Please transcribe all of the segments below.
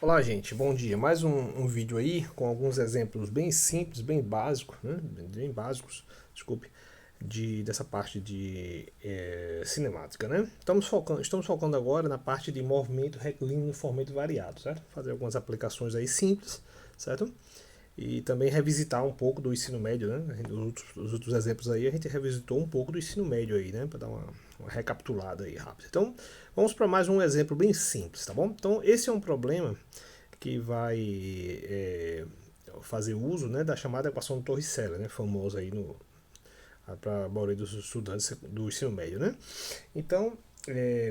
Olá, gente, bom dia. Mais um vídeo aí com alguns exemplos bem simples, bem básicos, né? Bem básicos, desculpe, dessa parte de cinemática, né? Estamos focando agora na parte de movimento retilíneo no formato variado, certo? Fazer algumas aplicações aí simples, certo? E também revisitar um pouco do ensino médio, né? Os outros exemplos aí a gente revisitou um pouco do ensino médio aí, né? Para dar uma recapitulada aí rápida. Então, vamos para mais um exemplo bem simples, tá bom? Então, esse é um problema que vai fazer uso, né, da chamada equação de Torricelli, né? Famosa aí para a maioria dos estudantes do ensino médio, né? Então,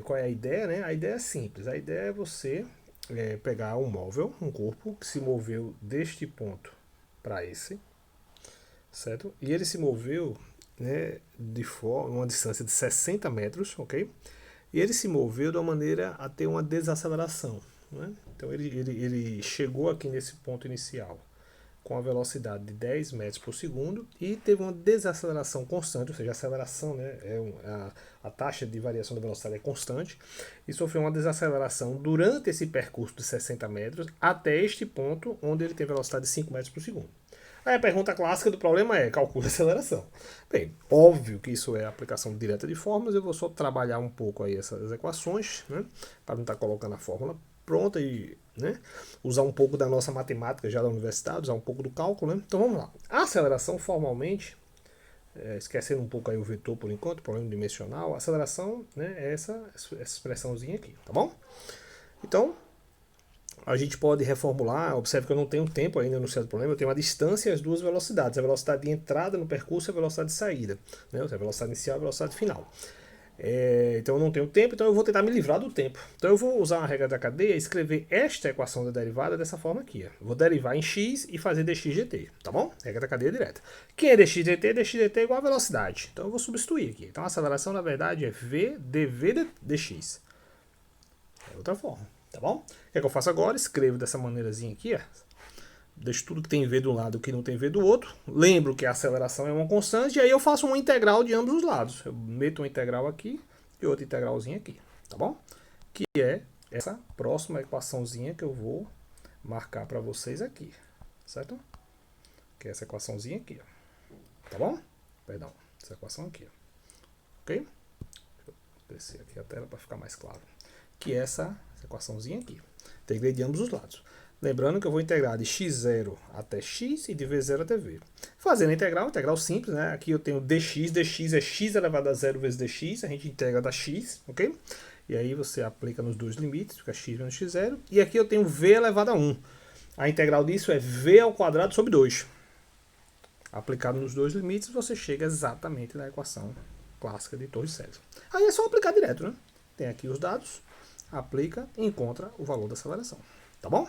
qual é a ideia, né? A ideia é simples. A ideia é você pegar um móvel, um corpo que se moveu deste ponto para esse, certo? E ele se moveu, né, de uma distância de 60 metros, ok? E ele se moveu de uma maneira a ter uma desaceleração, né? Então ele chegou aqui nesse ponto inicial com a velocidade de 10 metros por segundo e teve uma desaceleração constante, ou seja, a aceleração, né, a taxa de variação da velocidade é constante, e sofreu uma desaceleração durante esse percurso de 60 metros até este ponto, onde ele tem velocidade de 5 metros por segundo. Aí a pergunta clássica do problema é: calcula a aceleração. Bem, óbvio que isso é aplicação direta de fórmulas, eu vou só trabalhar um pouco aí essas equações, né, para não estar colocando a fórmula pronta e, né, usar um pouco da nossa matemática já da universidade, usar um pouco do cálculo, né? Então vamos lá. A aceleração formalmente, esquecendo um pouco aí o vetor por enquanto, problema dimensional, a aceleração, né, é essa expressãozinha aqui, tá bom? Então, a gente pode reformular, observe que eu não tenho tempo ainda no certo problema, eu tenho a distância e as duas velocidades, a velocidade de entrada no percurso e a velocidade de saída, né? Ou seja, a velocidade inicial e a velocidade final. Então eu não tenho tempo, então eu vou tentar me livrar do tempo. Então eu vou usar a regra da cadeia e escrever esta equação da derivada dessa forma aqui. Ó. Vou derivar em x e fazer dx dt, tá bom? Regra da cadeia direta. Quem é dx dt? Dx dt é igual a velocidade. Então eu vou substituir aqui. Então a aceleração na verdade é v dv dx. É outra forma, tá bom? O que é que eu faço agora? Escrevo dessa maneirazinha aqui, ó. Deixo tudo que tem V do lado, que não tem V do outro. Lembro que a aceleração é uma constante. E aí eu faço uma integral de ambos os lados. Eu meto uma integral aqui e outra integralzinha aqui. Tá bom? Que é essa próxima equaçãozinha que eu vou marcar para vocês aqui. Certo? Que é essa equaçãozinha aqui. Ó. Tá bom? Perdão. Essa equação aqui. Ó. Ok? Deixa eu descer aqui a tela para ficar mais claro. Que é essa equaçãozinha aqui. Integrei de ambos os lados. Lembrando que eu vou integrar de x0 até x e de v0 até v. Fazendo a integral simples, né? Aqui eu tenho dx é x elevado a 0 vezes dx, a gente integra da x, ok? E aí você aplica nos dois limites, fica x menos x0. E aqui eu tenho v elevado a 1. A integral disso é v ao quadrado sobre 2. Aplicado nos dois limites, você chega exatamente na equação clássica de Torricelli. Aí é só aplicar direto, né? Tem aqui os dados, aplica e encontra o valor da aceleração. Tá bom?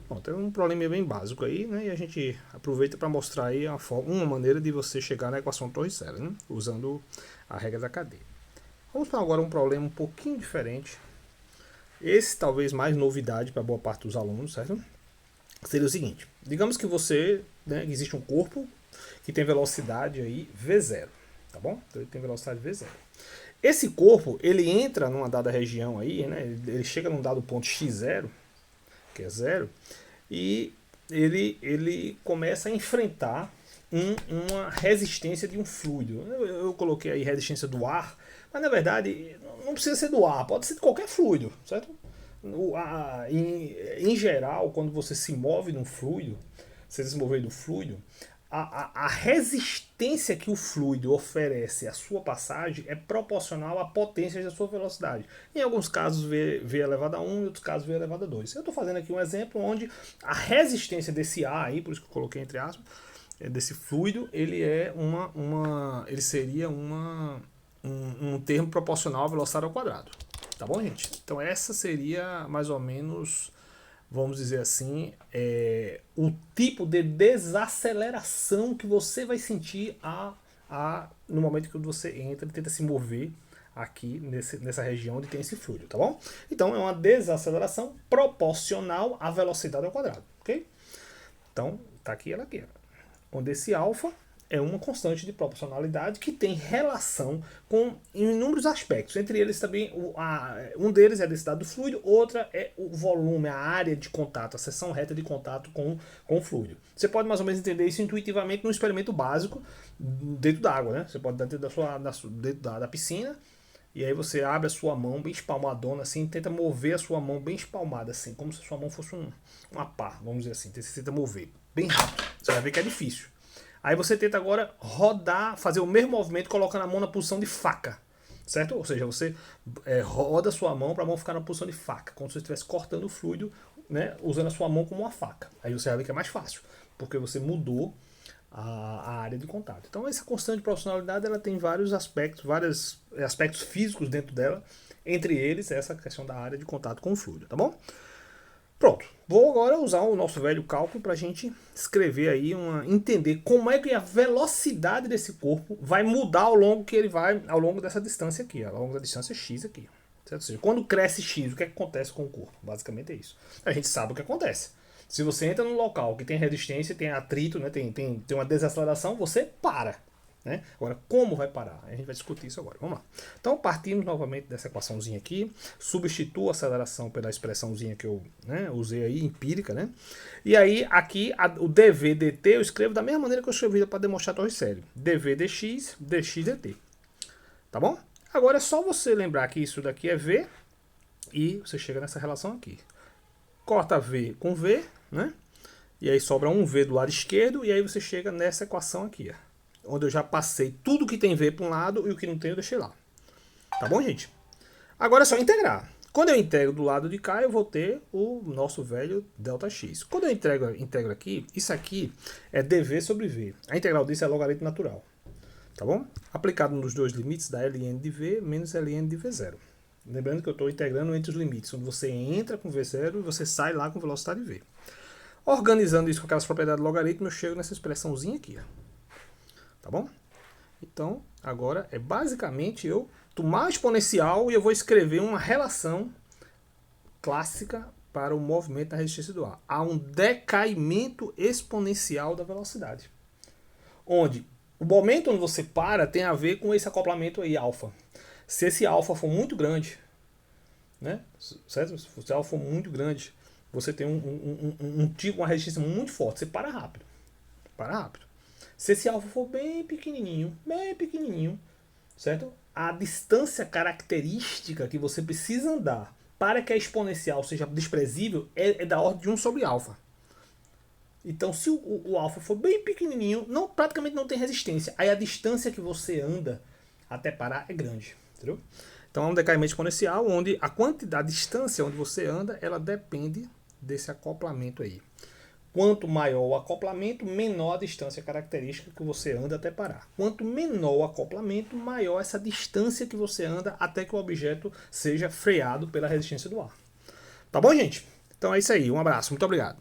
Bom, tem um problema bem básico aí, né? E a gente aproveita para mostrar aí uma maneira de você chegar na equação Torricelli, né? Usando a regra da cadeia. Vamos para agora um problema um pouquinho diferente. Esse talvez mais novidade para boa parte dos alunos, certo? Seria o seguinte: digamos que você, né, existe um corpo que tem velocidade aí v0, tá bom? Então ele tem velocidade v0. Esse corpo, ele entra numa dada região aí, né? Ele chega num dado ponto x0, que é 0, e ele começa a enfrentar uma resistência de um fluido. Eu coloquei aí resistência do ar, mas na verdade não precisa ser do ar, pode ser de qualquer fluido, certo? Em geral, quando você se move num fluido, você se mover do fluido, a resistência que o fluido oferece à sua passagem é proporcional à potência da sua velocidade. Em alguns casos, V elevado a 1, em outros casos, V elevado a 2. Eu estou fazendo aqui um exemplo onde a resistência desse ar, aí, por isso que eu coloquei entre aspas, desse fluido, ele seria um termo proporcional à velocidade ao quadrado. Tá bom, gente? Então essa seria mais ou menos, vamos dizer assim, o tipo de desaceleração que você vai sentir no momento que você entra e tenta se mover aqui nessa região onde tem esse fluido, tá bom? Então é uma desaceleração proporcional à velocidade ao quadrado, ok? Então tá aqui ela aqui, onde esse alfa é uma constante de proporcionalidade que tem relação com inúmeros aspectos. Entre eles também, um deles é a densidade do fluido, outra é o volume, a área de contato, a seção reta de contato com o fluido. Você pode mais ou menos entender isso intuitivamente num experimento básico dentro da água, né? Você pode dentro da piscina, e aí você abre a sua mão bem espalmadona assim, tenta mover a sua mão bem espalmada assim, como se a sua mão fosse uma pá, vamos dizer assim. Você tenta mover bem rápido, você vai ver que é difícil. Aí você tenta agora rodar, fazer o mesmo movimento, colocando a mão na posição de faca, certo? Ou seja, você roda a sua mão para a mão ficar na posição de faca, como se você estivesse cortando o fluido, né, usando a sua mão como uma faca. Aí você vai ver que é mais fácil, porque você mudou a área de contato. Então essa constante de proporcionalidade ela tem vários aspectos físicos dentro dela, entre eles essa questão da área de contato com o fluido, tá bom? Pronto, vou agora usar o nosso velho cálculo para a gente escrever aí, entender como é que a velocidade desse corpo vai mudar ao longo que ele vai, ao longo dessa distância aqui, ao longo da distância x aqui. Certo? Ou seja, quando cresce x, o que acontece com o corpo? Basicamente é isso. A gente sabe o que acontece. Se você entra num local que tem resistência, tem atrito, né, tem uma desaceleração, você para. Né? Agora, como vai parar? A gente vai discutir isso agora. Vamos lá. Então, partimos novamente dessa equaçãozinha aqui. Substituo a aceleração pela expressãozinha que eu usei aí, empírica. Né? E aí, aqui, o dv dt eu escrevo da mesma maneira que eu escrevi para demonstrar Torricelli. dv dx, dx dt. Tá bom? Agora é só você lembrar que isso daqui é v e você chega nessa relação aqui. Corta v com v, né? E aí sobra um v do lado esquerdo e aí você chega nessa equação aqui, ó, onde eu já passei tudo que tem v para um lado e o que não tem eu deixei lá. Tá bom, gente? Agora é só integrar. Quando eu integro do lado de cá, eu vou ter o nosso velho ΔX. Quando eu integro aqui, isso aqui é dv sobre v. A integral disso é logaritmo natural. Tá bom? Aplicado nos dois limites da ln de v menos ln de v0. Lembrando que eu estou integrando entre os limites, onde você entra com v0 e você sai lá com velocidade v. Organizando isso com aquelas propriedades logaritmo, eu chego nessa expressãozinha aqui, ó. Tá bom? Então, agora é basicamente eu tomar a exponencial e eu vou escrever uma relação clássica para o movimento da resistência do ar. Há um decaimento exponencial da velocidade. Onde o momento onde você para tem a ver com esse acoplamento aí, alfa. Se esse alfa for muito grande, né? Certo? Se o alfa for muito grande, você tem uma resistência muito forte. Você para rápido. Para rápido. Se esse alfa for bem pequenininho, certo? A distância característica que você precisa andar para que a exponencial seja desprezível é da ordem de 1 sobre alfa. Então, se o alfa for bem pequenininho, praticamente não tem resistência. Aí a distância que você anda até parar é grande, entendeu? Então, é um decaimento exponencial onde a distância onde você anda, ela depende desse acoplamento aí. Quanto maior o acoplamento, menor a distância característica que você anda até parar. Quanto menor o acoplamento, maior essa distância que você anda até que o objeto seja freado pela resistência do ar. Tá bom, gente? Então é isso aí. Um abraço. Muito obrigado.